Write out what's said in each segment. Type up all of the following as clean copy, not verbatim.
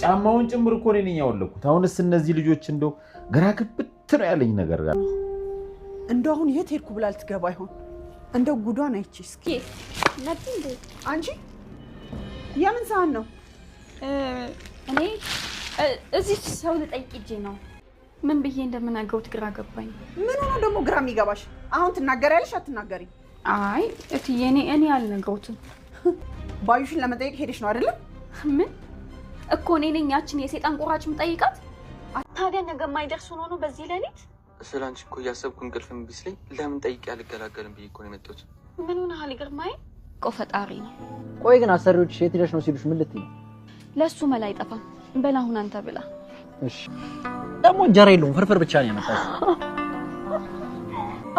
ጫማውን ጭምር እኮ ነኝ ያወለኩት። አሁንስ እነዚህ ልጆች እንደው ግራ ግብት ነው ያለኝ ነገር ጋር እንደው አሁን የት ሄድኩ ብላ ልትገባ ይሆን? እንደው ጉዷን አይቼ እስኪ ነጥ እንዴ አንቺ የምን ሰዓት ነው? እኔ እዚህ ሰው ልጠይቅ ሂጄ ነው። ምን ብዬ እንደምናገረው ግራ ገባኝ። ምን ሆነ ደግሞ ግራ የሚገባሽ? አሁን ትናገሪያለሽ አትናገሪ? አይ እትዬ እኔ አልነግረውትም። ባዩሽን ለመጠየቅ ሄደሽ ነው አይደለም? ምን እኮ እኔ ነኝ ያችን የሰይጣን ቁራጭ የምጠይቃት። ታዲያ ነገ የማይደርስ ሆኖ ነው በዚህ ሌሊት? ስላንቺ እኮ እያሰብኩ እንቅልፍም ቢስለኝ ለምን ጠይቄ አልገላገልም ብዬ እኮ ነው የመጣሁት። ምን ሆነሃል ግርማዬ? እኮ ፈጣሪ ነው። ቆይ ግን አሰሪዎች የት ሄደሽ ነው ሲሉሽ ምን ልትይ? ለሱ መላ አይጠፋም። በላ አሁን አንተ ብላ። እሺ ደግሞ እንጀራ የለውም ፍርፍር ብቻ ነው ያመጣው።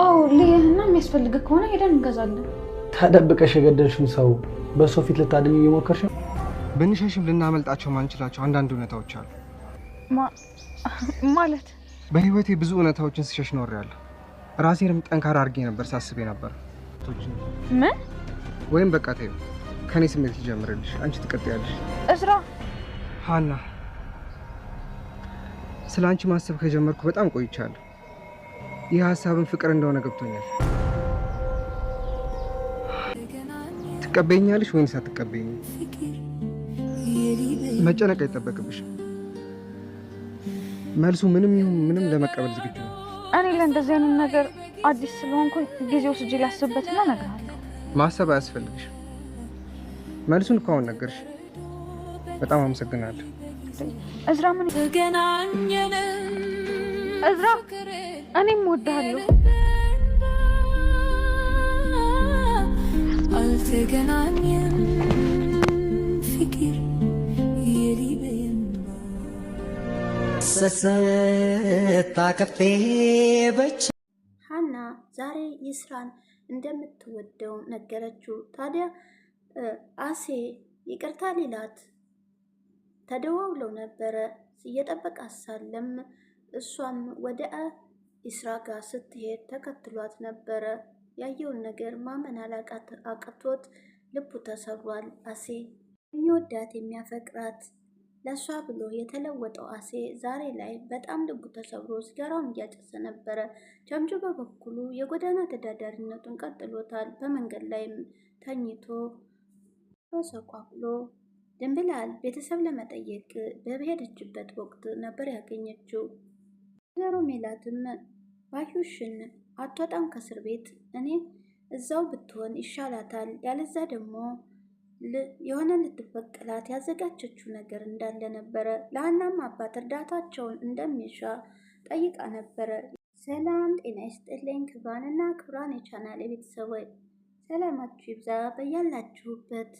አው ለየህና የሚያስፈልግ ከሆነ ሄደን እንገዛለን። ተደብቀሽ የገደልሽውን ሰው በሰው ፊት ልታድኝ እየሞከርሽ ነው? ብንሸሽም ልናመልጣቸው ማንችላቸው አንዳንድ እውነታዎች አሉ። ማለት በህይወቴ ብዙ እውነታዎችን ስሸሽ ኖሬያለሁ። ራሴንም ጠንካራ አድርጌ ነበር ሳስቤ ነበር። ምን ወይም በቃ ተይው፣ ከኔ ስሜት ይጀምርልሽ፣ አንቺ ትቀጥያለሽ። እዝራ ሃና፣ ስለ አንቺ ማሰብ ከጀመርኩ በጣም ቆይቻለሁ። ይህ ሀሳብን ፍቅር እንደሆነ ገብቶኛል። ትቀበይኛለሽ ወይንስ አትቀበይኝም? መጨነቅ አይጠበቅብሽም። መልሱ ምንም ይሁን ምንም ለመቀበል ዝግጁ ነው። እኔ ለእንደዚህ አይነት ነገር አዲስ ስለሆንኩኝ ጊዜ ወስጄ ላስብበትና እነግርሃለሁ። ማሰብ አያስፈልግሽም። መልሱን እኮ አሁን ነገርሽ። በጣም አመሰግናለሁ። እዝራ ምን ተገናኘን? እዝራ እኔም እወድሃለሁ። አልተገናኘን ፍቅር የሊበየን ስታከፌ በች ሀና ዛሬ ይስራን እንደምትወደው ነገረችው። ታዲያ አሴ ይቅርታ ሊላት ተደዋውለው ነበረ። እየጠበቃት ሳለም እሷም ወደ ይስራ ጋር ስትሄድ ተከትሏት ነበረ። ያየውን ነገር ማመን አቅቶት ልቡ ተሰብሯል። አሴ የሚወዳት የሚያፈቅራት ለሷ ብሎ የተለወጠው አሴ ዛሬ ላይ በጣም ልቡ ተሰብሮ ሲጋራውን እያጨሰ ነበረ። ጀምጁ በበኩሉ የጎዳና ተዳዳሪነቱን ቀጥሎታል። በመንገድ ላይም ተኝቶ ተሰቋቁሎ ድንብላል ቤተሰብ ለመጠየቅ በሄደችበት ወቅት ነበር ያገኘችው። ወይዘሮ ሜላትም ባዩሽን አትወጣም ከእስር ቤት፣ እኔ እዛው ብትሆን ይሻላታል፣ ያለዛ ደግሞ የሆነ ልትበቀላት ያዘጋጀችው ነገር እንዳለ ነበረ። ለሀናም አባት እርዳታቸውን እንደሚሻ ጠይቃ ነበረ። ሰላም ጤና ይስጥልኝ ክብራንና ክብራን የቻናል ቤተሰቦች ሰላማችሁ ይብዛ በያላችሁበት።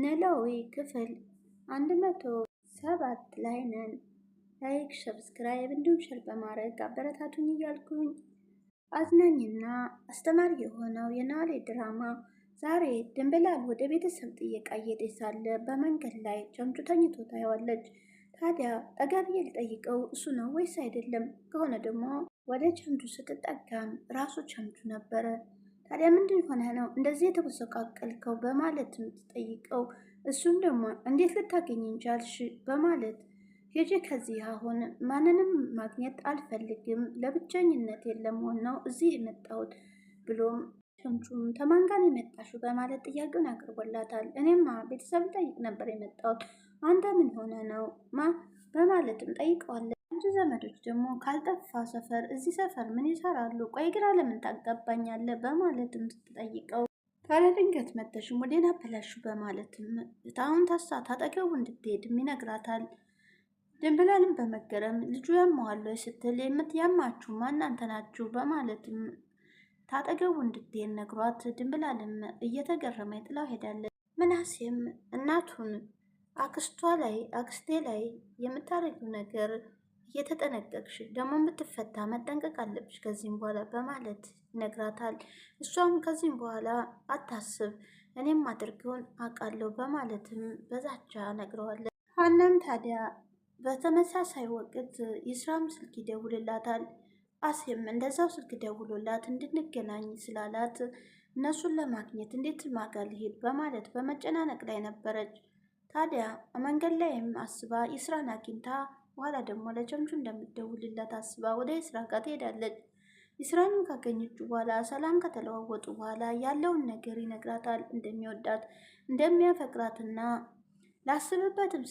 ኖላዊ ክፍል 107 ላይ ነን። ላይክ ሰብስክራይብ እንዲሁም ሸር በማድረግ አበረታቱኝ እያልኩኝ አዝናኝና አስተማሪ የሆነው የኖላዊ ድራማ ዛሬ ድንብላል ወደ ቤተሰብ ጥየቃ እየሄደች ሳለ በመንገድ ላይ ጀምጁ ተኝቶ ታየዋለች። ታዲያ ጠጋ ብዬ ልጠይቀው እሱ ነው ወይስ አይደለም? ከሆነ ደግሞ ወደ ጀምጁ ስትጠጋም ራሱ ጀምጁ ነበረ። ታዲያ ምንድን ሆነ ነው እንደዚህ የተበሰቃቀልከው በማለት ትጠይቀው። እሱም ደግሞ እንዴት ልታገኘኝ ቻልሽ በማለት ሄጄ ከዚህ አሁን ማንንም ማግኘት አልፈልግም፣ ለብቸኝነት የለመሆን ነው እዚህ የመጣሁት ብሎም ጀምጁም ተማን ጋር የመጣሽው በማለት ጥያቄውን ያቀርቦላታል። እኔማ ቤተሰብ ጠይቅ ነበር የመጣሁት፣ አንተ ምን ሆነ ነው በማለትም ጠይቀዋለን። ብዙ ዘመዶች ደግሞ ካልጠፋ ሰፈር እዚህ ሰፈር ምን ይሰራሉ? ቆይ ግራ ለምን ታጋባኛለህ? በማለትም ስትጠይቀው ታዲያ ድንገት መተሽም ወዴና በላሹ በማለትም አሁን ታጠገቡ እንድትሄድም ይነግራታል። ድንብላልም በመገረም ልጁ ያመዋል ስትል የምትያማችሁ እናንተ ናችሁ በማለትም ታጠገቡ እንድትሄድ ነግሯት ድንብላልም እየተገረመ ጥላው ሄዳለች። ምናሴም እናቱን አክስቴ ላይ የምታረጊው ነገር እየተጠነቀቅሽ ደግሞ የምትፈታ መጠንቀቅ አለብሽ ከዚህም በኋላ በማለት ይነግራታል። እሷም ከዚህም በኋላ አታስብ እኔም አድርገውን አውቃለሁ በማለትም በዛቻ ነግረዋለን። ሀናም ታዲያ በተመሳሳይ ወቅት ይስራም ስልክ ይደውልላታል። አሴም እንደዛው ስልክ ደውሎላት እንድንገናኝ ስላላት እነሱን ለማግኘት እንዴት ማጋ ልሄድ በማለት በመጨናነቅ ላይ ነበረች። ታዲያ መንገድ ላይም አስባ ይስራን አግኝታ በኋላ ደግሞ ለቸምቹ እንደምትደውልላት አስባ ወደ ይስራ ጋር ትሄዳለች። ይስራንም ካገኘችው በኋላ ሰላም ከተለዋወጡ በኋላ ያለውን ነገር ይነግራታል። እንደሚወዳት እንደሚያፈቅራትና ላስብበትም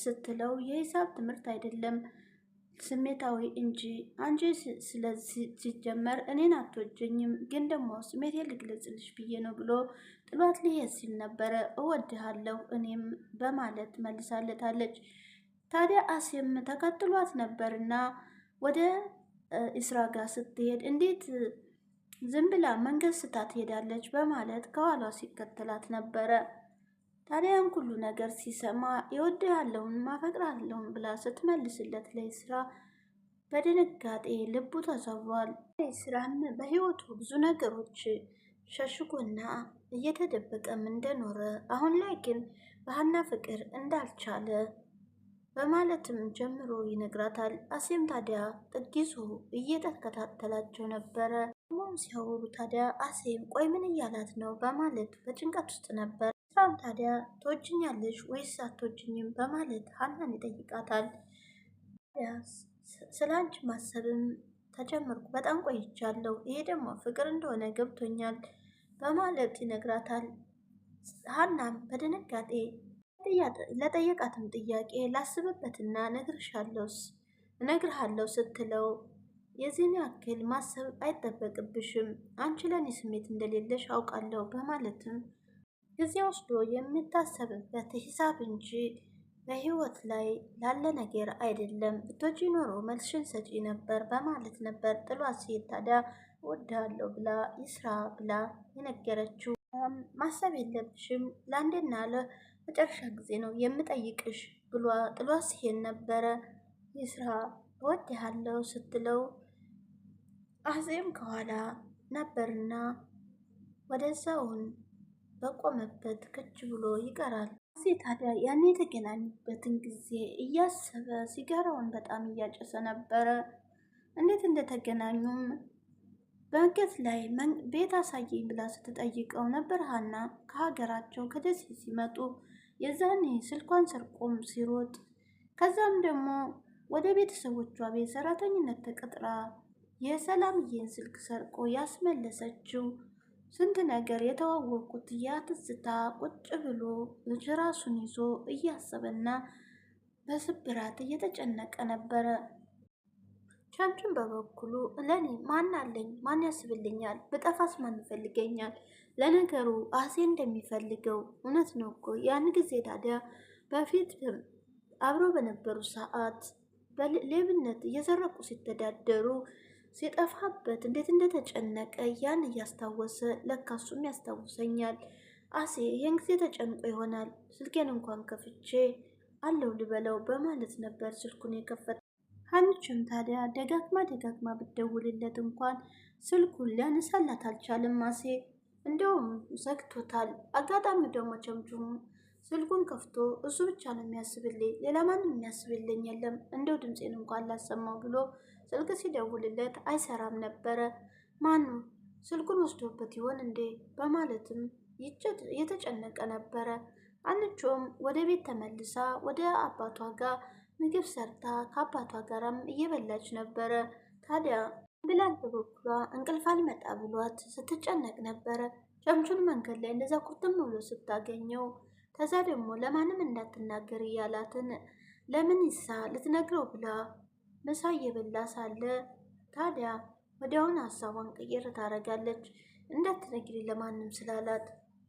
ስትለው የሂሳብ ትምህርት አይደለም ስሜታዊ እንጂ አንቺ ስለዚህ ሲጀመር እኔን አትወጀኝም፣ ግን ደግሞ ስሜቴን ልግለጽልሽ ብዬ ነው ብሎ ጥሏት ሊሄድ ሲል ነበረ። እወድሃለሁ እኔም በማለት መልሳለታለች። ታዲያ አሴም ተከትሏት ነበርና ወደ ኢስራ ጋር ስትሄድ እንዴት ዝም ብላ መንገድ ስታ ትሄዳለች በማለት ከኋላ ሲከተላት ነበረ። ታዲያን ሁሉ ነገር ሲሰማ እወድሃለሁን ማፈቅርሃለሁን ብላ ስትመልስለት ለኢስራ በድንጋጤ ልቡ ተሰብሯል። ኢስራም በህይወቱ ብዙ ነገሮች ሸሽጎና እየተደበቀም እንደኖረ አሁን ላይ ግን በሀና ፍቅር እንዳልቻለ በማለትም ጀምሮ ይነግራታል። አሴም ታዲያ ጥግ ይዞ እየተከታተላቸው ነበረ። ሞም ሲያወሩ ታዲያ አሴም ቆይ ምን እያላት ነው በማለት በጭንቀት ውስጥ ነበር። ኢስራም ታዲያ ትወጂኛለሽ ወይስ አትወጂኝም በማለት ሀናን ይጠይቃታል። ስለ አንቺ ማሰብም ተጀመርኩ በጣም ቆይቻለሁ፣ ይሄ ደግሞ ፍቅር እንደሆነ ገብቶኛል በማለት ይነግራታል። ሀናም በድንጋጤ ለጠየቃትም ጥያቄ ላስብበትና እነግርሃለሁ ስትለው የዚህን ያክል ማሰብ አይጠበቅብሽም፣ አንቺ ለእኔ ስሜት እንደሌለሽ አውቃለሁ በማለትም ጊዜ ወስዶ የምታሰብበት ሂሳብ እንጂ በህይወት ላይ ላለ ነገር አይደለም፣ ብትወጂ ኖሮ መልስሽን ሰጪ ነበር በማለት ነበር ጥሏት ሲሄድ ታዲያ እወድሃለሁ ብላ ይስራ ብላ የነገረችው። ማሰብ የለብሽም ለአንዴና ለመጨረሻ ጊዜ ነው የምጠይቅሽ ብሏ ጥሏት ሲሄድ ነበረ። ይስራ እወድሃለሁ ስትለው አዜም ከኋላ ነበርና ወደዛውን በቆመበት ከች ብሎ ይቀራል። አዜ ታዲያ ያን የተገናኙበትን ጊዜ እያሰበ ሲጋራውን በጣም እያጨሰ ነበረ። እንዴት እንደተገናኙም በመንገድ ላይ ቤት አሳየኝ ብላ ስትጠይቀው ነበር ሀና ከሀገራቸው ከደሴ ሲመጡ የዛኔ ስልኳን ሰርቆም ሲሮጥ ከዛም ደግሞ ወደ ቤተሰቦቿ ቤት ሰራተኝነት ተቀጥራ የሰላምዬን ስልክ ሰርቆ ያስመለሰችው ስንት ነገር የተዋወቁት ያትዝታ ቁጭ ብሎ ራሱን ይዞ እያሰበና በስብራት እየተጨነቀ ነበረ። ቻንቹን በበኩሉ ለኔ ማን አለኝ? ማን ያስብልኛል? በጠፋስ ማን ይፈልገኛል? ለነገሩ አሴ እንደሚፈልገው እውነት ነው እኮ። ያን ጊዜ ታዲያ በፊት አብሮ በነበሩ ሰዓት በሌብነት እየዘረቁ ሲተዳደሩ ሲጠፋበት እንዴት እንደተጨነቀ ያን እያስታወሰ ለካሱም ያስታውሰኛል። አሴ ይህን ጊዜ ተጨንቆ ይሆናል ስልኬን እንኳን ከፍቼ አለው ልበለው በማለት ነበር ስልኩን የከፈተ። ሀኒችም ታዲያ ደጋግማ ብትደውልለት እንኳን ስልኩን ሊያነሳላት አልቻለም። አሴ እንደውም ዘግቶታል። አጋጣሚ ደግሞ ቸምቹም ስልኩን ከፍቶ እሱ ብቻ ነው የሚያስብልኝ፣ ሌላ ማንም የሚያስብልኝ የለም፣ እንደው ድምፄን እንኳን ላሰማው ብሎ ስልክ ሲደውልለት አይሰራም ነበረ። ማኑ ስልኩን ወስዶበት ይሆን እንዴ በማለትም የተጨነቀ ነበረ። አንቾም ወደ ቤት ተመልሳ ወደ አባቷ ጋር ምግብ ሰርታ ከአባቷ ጋራም እየበላች ነበረ። ታዲያ ብላል በበኩሏ እንቅልፍ አልመጣ ብሏት ስትጨነቅ ነበረ። ቸምቹን መንገድ ላይ እንደዛ ቁርጥም ብሎ ስታገኘው ከዛ ደግሞ ለማንም እንዳትናገር እያላትን ለምን ይሳ ልትነግረው ብላ ምሳ እየበላ ሳለ ታዲያ ወዲያውን ሀሳቧን ቀየር ታደርጋለች። እንዳትነግሪ ለማንም ስላላት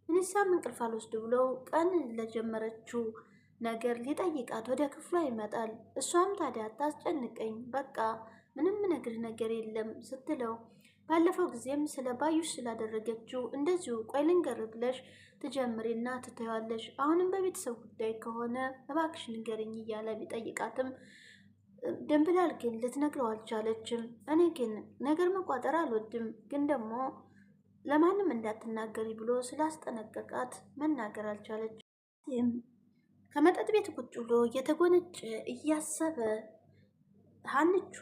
ምንሳም እንቅልፍ አልወስድ ብለው ቀን ለጀመረችው ነገር ሊጠይቃት ወደ ክፍሏ ይመጣል። እሷም ታዲያ ታስጨንቀኝ በቃ ምንም ነግር ነገር የለም ስትለው ባለፈው ጊዜም ስለ ባዩሽ ስላደረገችው እንደዚሁ ቆይ ልንገር ብለሽ ትጀምሪና ትተዋለሽ፣ አሁንም በቤተሰብ ጉዳይ ከሆነ እባክሽ ንገርኝ እያለ ቢጠይቃትም ደንብላል ግን ልትነግረው አልቻለችም። እኔ ግን ነገር መቋጠር አልወድም፣ ግን ደግሞ ለማንም እንዳትናገሪ ብሎ ስላስጠነቀቃት መናገር አልቻለችም። ከመጠጥ ቤት ቁጭ ብሎ እየተጎነጨ እያሰበ ሀንቾ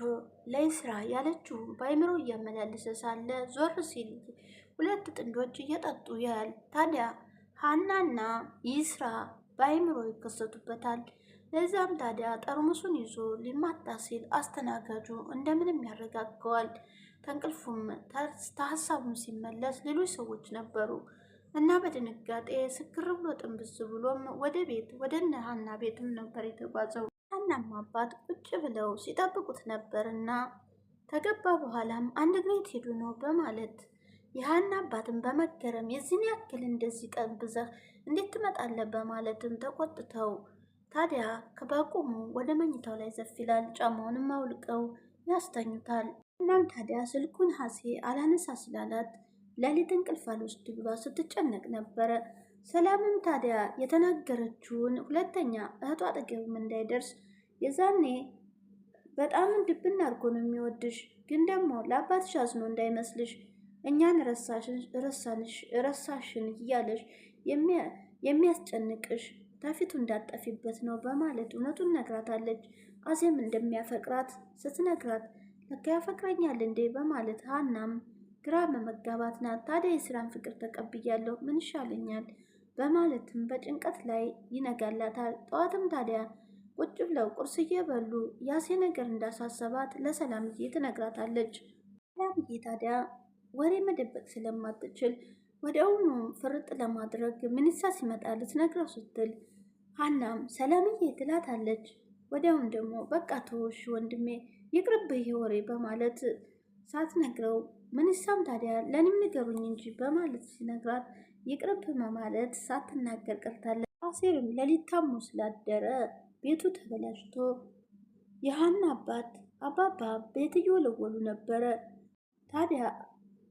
ለይስራ ያለችው በአይምሮ እያመላለሰ ሳለ ዞር ሲል ሁለት ጥንዶች እየጠጡ ያያል። ታዲያ ሀናና ይስራ በአይምሮ ይከሰቱበታል። ለዛም ታዲያ ጠርሙሱን ይዞ ሊማታ ሲል አስተናጋጁ እንደምንም ያረጋገዋል። ተንቅልፉም ተሀሳቡም ሲመለስ ሌሎች ሰዎች ነበሩ እና በድንጋጤ ስክር ብሎ ጥንብዝ ብሎም ወደ እነ ሀና ቤትም ነበር የተጓዘው። ሀናም አባት ቁጭ ብለው ሲጠብቁት ነበርና ከገባ በኋላም አንድ ግሬት ሄዱ ነው በማለት የሀና አባትን በመገረም የዚህን ያክል እንደዚህ ጠንብዘህ እንዴት ትመጣለህ በማለትም ተቆጥተው ታዲያ በቁሙ ወደ መኝታው ላይ ዘፍ ይላል። ጫማውንም አውልቀው ያስተኙታል። እናም ታዲያ ስልኩን ሀሴ አላነሳ ስላላት ሌሊት እንቅልፍ አልወስድ ብሏ ስትጨነቅ ነበረ። ሰላምም ታዲያ የተናገረችውን ሁለተኛ እህቷ አጠገብም እንዳይደርስ የዛኔ በጣም ድብና አድርጎ ነው የሚወድሽ፣ ግን ደግሞ ለአባትሽ አዝኖ እንዳይመስልሽ እኛን ረሳሽን እያለሽ የሚያስጨንቅሽ ተፊቱ እንዳጠፊበት ነው በማለት እውነቱን ነግራታለች። አሴም እንደሚያፈቅራት ስትነግራት ለካ ያፈቅረኛል እንዴ በማለት ሀናም ግራ በመጋባት ናት። ታዲያ የስራን ፍቅር ተቀብያለሁ ምን ይሻለኛል በማለትም በጭንቀት ላይ ይነጋላታል። ጠዋትም ታዲያ ቁጭ ብለው ቁርስ እየበሉ ያሴ ነገር እንዳሳሰባት ለሰላምዬ ትነግራታለች። ሰላምዬ ታዲያ ወሬ መደበቅ ስለማትችል ወዲያውኑ ፍርጥ ለማድረግ ምንሳ ሲመጣ ልትነግረው ስትል ሀናም ሰላምዬ ትላታለች። ወዲያውኑ ደግሞ በቃ ተወሽ ወንድሜ ይቅርብህ ወሬ በማለት ሳትነግረው ምንሳም ታዲያ ለእኔም ንገሩኝ እንጂ በማለት ሲነግራት ይቅርብህ በማለት ሳትናገር ቀርታለች። አሴርም ሌሊት ታሞ ስላደረ ቤቱ ተበላሽቶ የሀና አባባ ቤት እየወለወሉ ነበረ። ታዲያ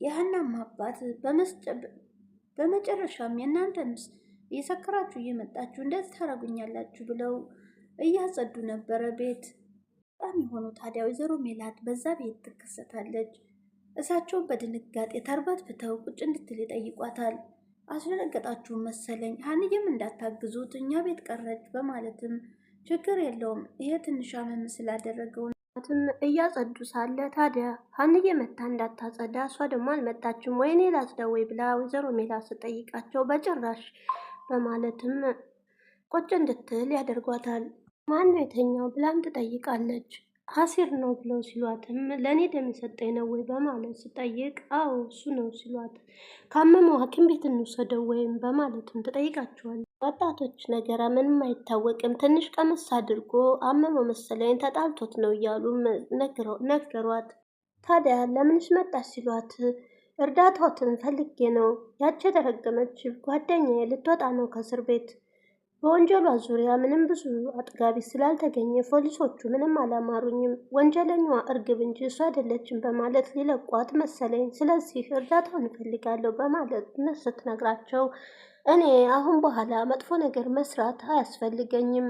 የሀናም አባት በመጨረሻም የእናንተንስ እየሰከራችሁ እየመጣችሁ እንደዚህ ታረጉኛላችሁ ብለው እያጸዱ ነበረ ቤት። በጣም የሆኑ ታዲያ ወይዘሮ ሜላት በዛ ቤት ትከሰታለች። እሳቸውን በድንጋጤ ተርበትብተው ቁጭ እንድትል ይጠይቋታል። አስደነገጣችሁ መሰለኝ ሀንዬም እንዳታግዙት እኛ ቤት ቀረች በማለትም ችግር የለውም ይሄ ትንሽ አመም ስላደረገው እያጸዱ ሳለ ታዲያ ሀንዬ መታ እንዳታጸዳ እሷ ደግሞ አልመጣችም ወይኔ ላጽዳወይ ብላ ወይዘሮ ሜላት ስጠይቃቸው በጭራሽ በማለትም ቁጭ እንድትል ያደርጓታል። ማን ነው የተኛው ብላም ትጠይቃለች። አሲር ነው ብለው ሲሏትም ለእኔ ደም የሰጠኝ ነው ወይ በማለት ስጠይቅ አዎ እሱ ነው ሲሏት ካመመው ሐኪም ቤት እንውሰደው ወይም በማለትም ትጠይቃቸዋል። ወጣቶች ነገራ ምንም አይታወቅም ትንሽ ቀመስ አድርጎ አመመው መሰለኝ ተጣልቶት ነው እያሉም ነገሯት። ታዲያ ለምንሽ መጣች ሲሏት እርዳታዎትን ፈልጌ ነው ያቺ የተረገመች ጓደኛዬ ልትወጣ ነው ከእስር ቤት በወንጀሏ ዙሪያ ምንም ብዙ አጥጋቢ ስላልተገኘ ፖሊሶቹ ምንም አላማሩኝም። ወንጀለኛዋ እርግብ እንጂ እሱ አይደለችም በማለት ሊለቋት መሰለኝ። ስለዚህ እርዳታውን እፈልጋለሁ በማለት ስትነግራቸው እኔ አሁን በኋላ መጥፎ ነገር መስራት አያስፈልገኝም።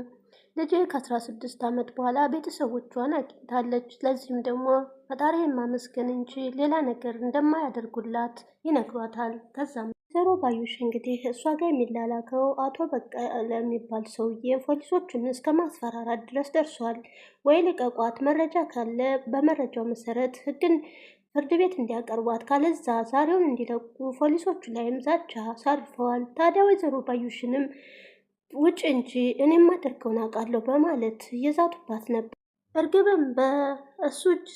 ልጄ ከ16 ዓመት በኋላ ቤተሰቦቿን አግኝታለች። ለዚህም ደግሞ ፈጣሪን ማመስገን እንጂ ሌላ ነገር እንደማያደርጉላት ይነግሯታል። ከዛም ወይዘሮ ባዩሽ እንግዲህ እሷ ጋር የሚላላከው አቶ በቀለ የሚባል ሰውዬ ፖሊሶቹን እስከ ማስፈራራት ድረስ ደርሷል። ወይ ልቀቋት፣ መረጃ ካለ በመረጃው መሰረት ህግን ፍርድ ቤት እንዲያቀርቧት፣ ካለዛ ዛሬውን እንዲለቁ ፖሊሶቹ ላይም ዛቻ ሳርፈዋል። ታዲያ ወይዘሮ ባዩሽንም ውጭ እንጂ እኔም አደርገውን አውቃለሁ በማለት እየዛቱባት ነበር። እርግብም በእሱ እጅ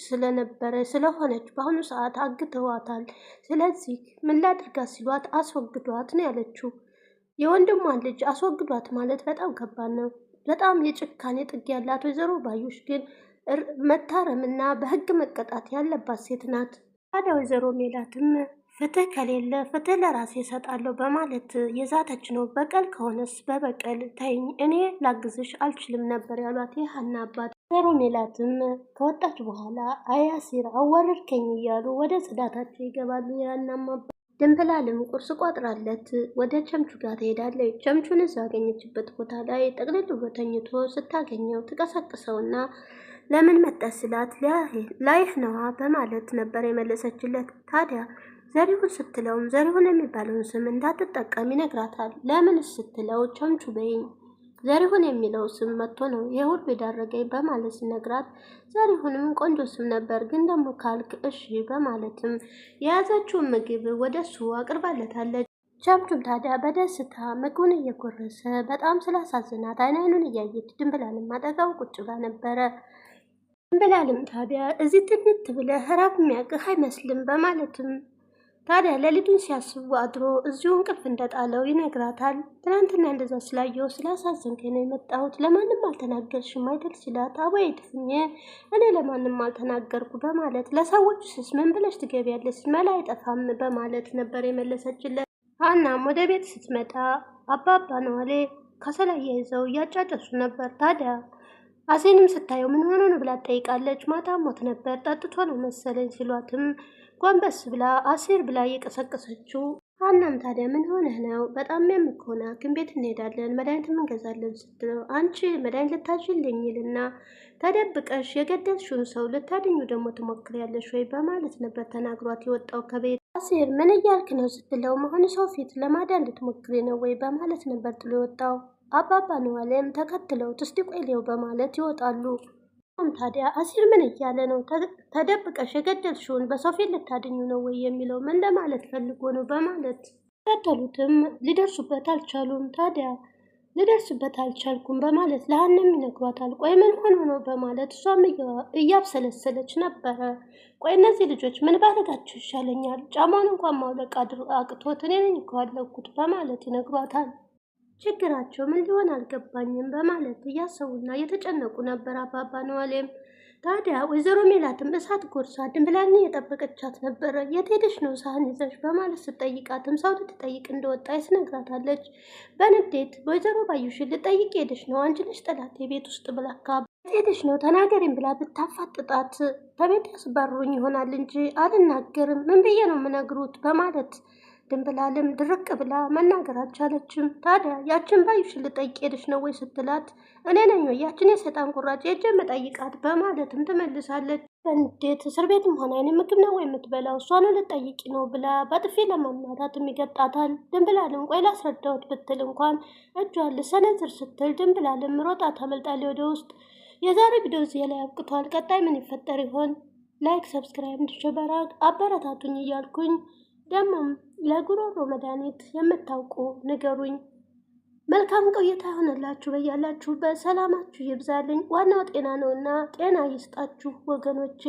ስለሆነች በአሁኑ ሰዓት አግተዋታል። ስለዚህ ምን ላድርጋት ሲሏት አስወግዷት ነው ያለችው። የወንድሟን ልጅ አስወግዷት ማለት በጣም ከባድ ነው። በጣም የጭካኔ ጥግ ያላት ወይዘሮ ባዩሽ ግን መታረምና በህግ መቀጣት ያለባት ሴት ናት። ታዲያ ወይዘሮ ሜላትም ፍትህ ከሌለ ፍትህ ለራሴ እሰጣለሁ በማለት የዛተች ነው። በቀል ከሆነስ በበቀል ተይኝ፣ እኔ ላግዝሽ አልችልም ነበር ያሏት የሀና አባት። ወይዘሮ ሜላትም ከወጣች በኋላ አያሲር አዋረድከኝ እያሉ ወደ ጽዳታቸው ይገባሉ። የሀናም አባት ድንብላልም ቁርስ ቋጥራለት ወደ ቸምቹ ጋር ትሄዳለች። ቸምቹን እዛ ያገኘችበት ቦታ ላይ ጠቅልል ብሎ ተኝቶ ስታገኘው ትቀሰቅሰውና ለምን መጣሽ ስላት ላይህ ነዋ በማለት ነበር የመለሰችለት። ታዲያ ዘሪሁን ስትለውም ዘሪሁን የሚባለውን ስም እንዳትጠቀም ይነግራታል። ለምን ስትለው ቸምቹ በይኝ ዘሪሁን የሚለው ስም መጥቶ ነው የሁሉ የዳረገኝ በማለት ሲነግራት ዘሪሁንም ቆንጆ ስም ነበር ግን ደግሞ ካልክ እሺ በማለትም የያዘችውን ምግብ ወደ እሱ አቅርባለታለች። ቸምቹም ታዲያ በደስታ ምግቡን እየጎረሰ በጣም ስላሳዝናት አይኑን እያየች ድንብላልም አጠገቡ ቁጭ ብላ ነበረ። ድንብላልም ታዲያ እዚህ ትንት ብለህ ራብ የሚያውቅህ አይመስልም በማለትም ታዲያ ሌሊቱን ሲያስቡ አድሮ እዚሁ እንቅልፍ እንደጣለው ይነግራታል። ትናንትና እንደዛ ስላየው ስላሳዘንከኝ ነው የመጣሁት፣ ለማንም አልተናገርሽም አይደል ሲላት፣ አቦይ ድፍኜ እኔ ለማንም አልተናገርኩ በማለት ለሰዎች ስስ ምን ብለሽ ትገቢያለሽ መላ አይጠፋም በማለት ነበር የመለሰችለት። ሀናም ወደ ቤት ስትመጣ አባባ ነዋሌ ከሰላየ ይዘው እያጫጨሱ ነበር። ታዲያ አሴንም ስታየው ምን ሆኖ ነው ብላ ትጠይቃለች። ማታ ሞት ነበር ጠጥቶ ነው መሰለኝ ሲሏትም ጎንበስ ብላ አሴር ብላ እየቀሰቀሰችው። ሀናም ታዲያ ምን ሆነህ ነው በጣም የሚኮና ሐኪም ቤት እንሄዳለን መድኃኒትም እንገዛለን ስትለው አንቺ መድኃኒት ልታዥልኝ ይልና ተደብቀሽ የገደልሽውን ሰው ልታድኙ ደግሞ ትሞክሪያለሽ ወይ በማለት ነበር ተናግሯት የወጣው ከቤት። አሴር ምን እያልክ ነው ስትለው መሆን ሰው ፊት ለማዳን ልትሞክሪ ነው ወይ በማለት ነበር ጥሎ የወጣው። አባባ ነዋሌም ተከትለው እስቲ ቆይ ልየው በማለት ይወጣሉ። ታዲያ አሴር ምን እያለ ነው? ተደብቀሽ የገደልሽውን በሰው ፊት ልታድኙ ነው ወይ የሚለው ምን ለማለት ፈልጎ ነው በማለት ተከተሉትም ሊደርሱበት አልቻሉም። ታዲያ ልደርስበት አልቻልኩም በማለት ለሀናም ይነግሯታል። ቆይ ምን ሆኖ ነው በማለት እሷም እያብሰለሰለች ነበረ። ቆይ እነዚህ ልጆች ምን ባደርጋቸው ይሻለኛል? ጫማውን እንኳን ማውለቅ አቅቶት እኔ ነኝ እኮ ያለኩት በማለት ይነግሯታል። ችግራቸው ምን ሊሆን አልገባኝም በማለት እያሰቡና እየተጨነቁ ነበር አባባ ነዋሌም። ታዲያ ወይዘሮ ሜላትም እሳት ጎርሳ ድንብላልን እየጠበቀቻት ነበረ። የት ሄደሽ ነው ሳህን ይዘሽ በማለት ስትጠይቃትም ሰው ልትጠይቅ እንደወጣ ትነግራታለች። በንዴት ወይዘሮ ባዩሽን ልጠይቅ ሄደሽ ነው አንቺ ነሽ ጠላት የቤት ውስጥ ብላካ የት ሄደሽ ነው ተናገሪም ብላ ብታፋጥጣት ከቤት ያስባሩኝ ይሆናል እንጂ አልናገርም ምን ብዬ ነው የምነግሩት በማለት ድንብላልም ድርቅ ብላ መናገር አልቻለችም። ታዲያ ያችን ባዩሽን ልጠይቅ ሄደሽ ነው ወይ ስትላት እኔ ነኝ ወይ ያችን የሰይጣን ቁራጭ የእጄ መጠይቃት በማለትም ትመልሳለች። በንዴት እስር ቤትም ሆነ እኔ ምግብ ነው ወይ የምትበላው እሷን ልጠይቂ ነው ብላ በጥፊ ለማማታትም ይገጣታል። ድንብላልም ቆይ ላስረዳዎት ብትል እንኳን እጇን ልሰነዝር ስትል ድንብላልም ሮጣ ታመልጣለች ወደ ውስጥ። የዛሬ ቪዲዮ እዚህ ላይ አብቅቷል። ቀጣይ ምን ይፈጠር ይሆን? ላይክ ሰብስክራይብ እንድትሸበራቅ አበረታቱኝ እያልኩኝ ደግሞም ለጉሮሮ መድኃኒት የምታውቁ ንገሩኝ። መልካም ቆይታ ይሆንላችሁ። በያላችሁበት ሰላማችሁ ይብዛልኝ። ዋናው ጤና ነውና ጤና ይስጣችሁ ወገኖቼ።